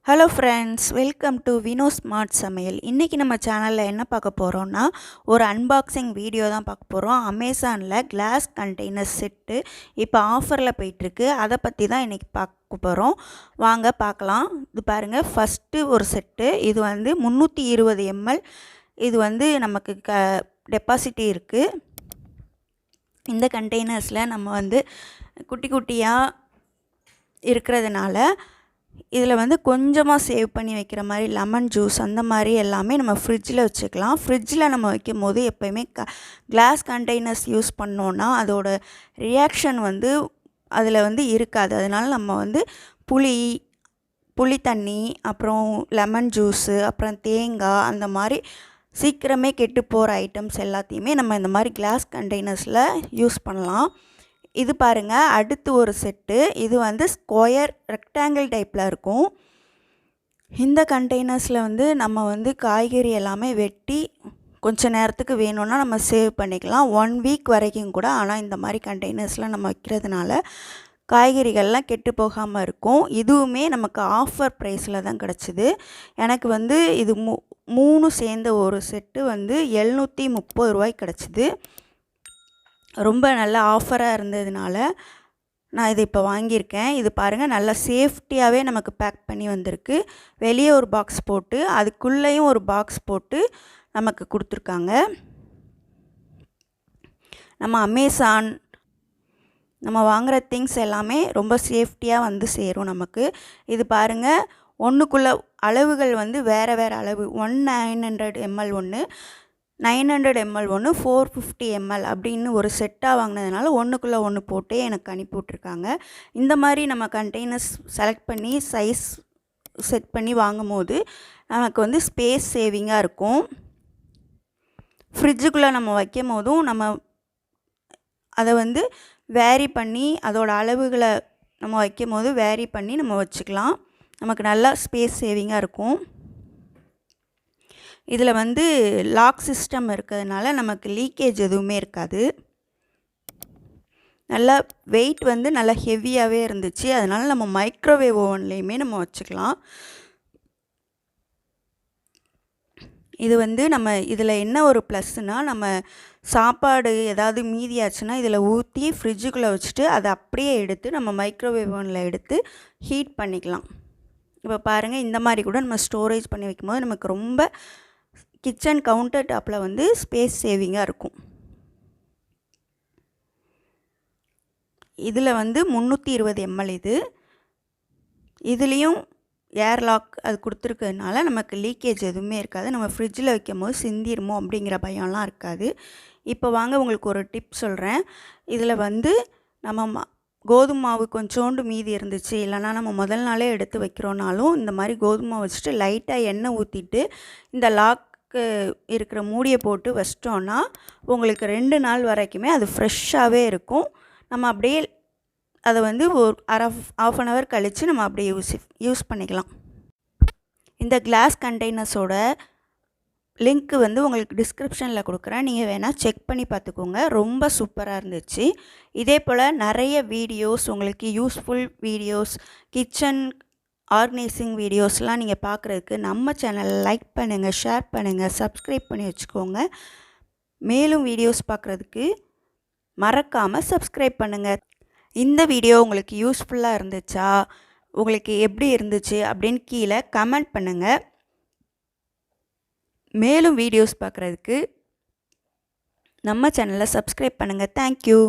Hello friends, welcome to Vino smart சமையல். இன்றைக்கி நம்ம சேனலில் என்ன பார்க்க போகிறோன்னா, ஒரு அன்பாக்சிங் வீடியோ தான் பார்க்க போகிறோம். அமேசானில் கிளாஸ் கண்டெய்னர் செட்டு இப்போ ஆஃபரில் போயிட்டுருக்கு. அதை பற்றி தான் இன்றைக்கி பார்க்க போகிறோம். வாங்க பார்க்கலாம். இது பாருங்கள், ஃபஸ்ட்டு ஒரு செட்டு. இது வந்து 320 ml. இது வந்து நமக்கு டெபாசிட்டி இருக்குது. இந்த கண்டெய்னர்ஸில் நம்ம வந்து குட்டி குட்டியாக இருக்கிறதுனால இதில் வந்து கொஞ்சமாக சேவ் பண்ணி வைக்கிற மாதிரி லெமன் ஜூஸ் அந்த மாதிரி எல்லாமே நம்ம ஃப்ரிட்ஜில் வச்சுக்கலாம். ஃப்ரிட்ஜில் நம்ம வைக்கும் போது எப்போயுமே கிளாஸ் கண்டெய்னர்ஸ் யூஸ் பண்ணோன்னா அதோட ரியாக்ஷன் வந்து அதில் வந்து இருக்காது. அதனால் நம்ம வந்து புளி தண்ணி, அப்புறம் லெமன் ஜூஸு, அப்புறம் தேங்காய், அந்த மாதிரி சீக்கிரமே கெட்டு போகிற ஐட்டம்ஸ் எல்லாத்தையுமே நம்ம இந்த மாதிரி கிளாஸ் கண்டெய்னர்ஸில் யூஸ் பண்ணலாம். இது பாருங்கள், அடுத்து ஒரு செட்டு. இது வந்து ஸ்கொயர் ரெக்டாங்கிள் டைப்பில் இருக்கும். இந்த கண்டெய்னர்ஸில் வந்து நம்ம வந்து காய்கறி எல்லாமே வெட்டி கொஞ்சம் நேரத்துக்கு வேணும்னா நம்ம சேவ் பண்ணிக்கலாம். 1 வீக் வரைக்கும் கூட. ஆனால் இந்த மாதிரி கண்டெய்னர்ஸில் நம்ம வைக்கிறதுனால காய்கறிகள்லாம் கெட்டு போகாமல் இருக்கும். இதுவுமே நமக்கு ஆஃபர் ப்ரைஸில் தான் கிடச்சிது. எனக்கு வந்து இது 3 சேர்ந்த ஒரு செட்டு வந்து 730 ரூபாய்க்கு கிடச்சிது. ரொம்ப நல்ல ஆஃபராக இருந்ததுனால நான் இது இப்போ வாங்கியிருக்கேன். இது பாருங்கள், நல்லா சேஃப்டியாகவே நமக்கு பேக் பண்ணி வந்திருக்கு. வெளியே ஒரு பாக்ஸ் போட்டு அதுக்குள்ளேயும் ஒரு பாக்ஸ் போட்டு நமக்கு கொடுத்துருக்காங்க. நம்ம அமேசான் நம்ம வாங்குகிற திங்ஸ் எல்லாமே ரொம்ப சேஃப்டியாக வந்து சேரும் நமக்கு. இது பாருங்கள், ஒன்றுக்குள்ளே அளவுகள் வந்து வேறு வேறு அளவு. 900 ml ஒன்று, 900 ml ஒன்று, 450 ml அப்படின்னு ஒரு செட்டாக வாங்கினதுனால ஒன்றுக்குள்ளே ஒன்று போட்டே எனக்கு அனுப்பி விட்ருக்காங்க. இந்த மாதிரி நம்ம கண்டெய்னர்ஸ் செலக்ட் பண்ணி சைஸ் செட் பண்ணி வாங்கும் போது நமக்கு வந்து ஸ்பேஸ் சேவிங்காக இருக்கும். ஃப்ரிட்ஜுக்குள்ளே நம்ம வைக்கும் போதும் நம்ம அதை வந்து வேரி பண்ணி அதோட அளவுகளை நம்ம வைக்கும் போது வேரி பண்ணி நம்ம வச்சுக்கலாம். நமக்கு நல்லா ஸ்பேஸ் சேவிங்காக இருக்கும். இதில் வந்து லாக் சிஸ்டம் இருக்கிறதுனால நமக்கு லீக்கேஜ் எதுவுமே இருக்காது. நல்லா வெயிட் வந்து நல்லா ஹெவியாகவே இருந்துச்சு. அதனால் நம்ம மைக்ரோவேவ் ஓவன்லேயுமே நம்ம வச்சுக்கலாம். இது வந்து நம்ம இதில் என்ன ஒரு ப்ளஸ்னால், நம்ம சாப்பாடு ஏதாவது மீதியாச்சுன்னா இதில் ஊற்றி ஃப்ரிட்ஜுக்குள்ளே வச்சுட்டு அதை அப்படியே எடுத்து நம்ம மைக்ரோவேவ் ஓவனில் எடுத்து ஹீட் பண்ணிக்கலாம். இப்போ பாருங்கள், இந்த மாதிரி கூட நம்ம ஸ்டோரேஜ் பண்ணி வைக்கும்போது நமக்கு ரொம்ப கிச்சன் கவுண்டர் டாப்பில் வந்து ஸ்பேஸ் சேவிங்காக இருக்கும். இதில் வந்து 320 ml. இதுலேயும் ஏர்லாக் அது கொடுத்துருக்கிறதுனால நமக்கு லீக்கேஜ் எதுவுமே இருக்காது. நம்ம ஃப்ரிட்ஜில் வைக்கும் போது சிந்திருமோ அப்படிங்கிற பயம்லாம் இருக்காது. இப்போ வாங்க உங்களுக்கு ஒரு டிப் சொல்கிறேன். இதில் வந்து நம்ம கோதுமை மாவு கொஞ்சோண்டு மீதி இருந்துச்சு, இல்லைனா நம்ம முதல் நாளே எடுத்து வைக்கிறோனாலும் இந்த மாதிரி கோதுமை மாவு வச்சுட்டு லைட்டாக எண்ணெய் ஊற்றிட்டு இந்த லாக் இருக்கிற மூடியை போட்டு வச்சிட்டோன்னா உங்களுக்கு 2 நாள் வரைக்குமே அது ஃப்ரெஷ்ஷாகவே இருக்கும். நம்ம அப்படியே அதை வந்து ஒரு half an hour கழித்து நம்ம அப்படியே யூஸ் பண்ணிக்கலாம். இந்த கிளாஸ் கண்டெய்னர்ஸோட லிங்க்கு வந்து உங்களுக்கு டிஸ்கிரிப்ஷனில் கொடுக்குறேன். நீங்கள் வேணால் செக் பண்ணி பார்த்துக்கோங்க. ரொம்ப சூப்பராக இருந்துச்சு. இதே போல் நிறைய வீடியோஸ், உங்களுக்கு யூஸ்ஃபுல் வீடியோஸ், கிச்சன் ஆர்கனைசிங் வீடியோஸ்லாம் நீங்கள் பார்க்குறதுக்கு நம்ம சேனலை லைக் பண்ணுங்கள், ஷேர் பண்ணுங்கள், சப்ஸ்கிரைப் பண்ணி வச்சுக்கோங்க. மேலும் வீடியோஸ் பார்க்குறதுக்கு மறக்காமல் சப்ஸ்கிரைப் பண்ணுங்கள். இந்த வீடியோ உங்களுக்கு யூஸ்ஃபுல்லாக இருந்துச்சா, உங்களுக்கு எப்படி இருந்துச்சு அப்படின்னு கீழே கமெண்ட் பண்ணுங்கள். மேலும் வீடியோஸ் பார்க்குறதுக்கு நம்ம சேனலை சப்ஸ்கிரைப் பண்ணுங்கள். தேங்க்யூ.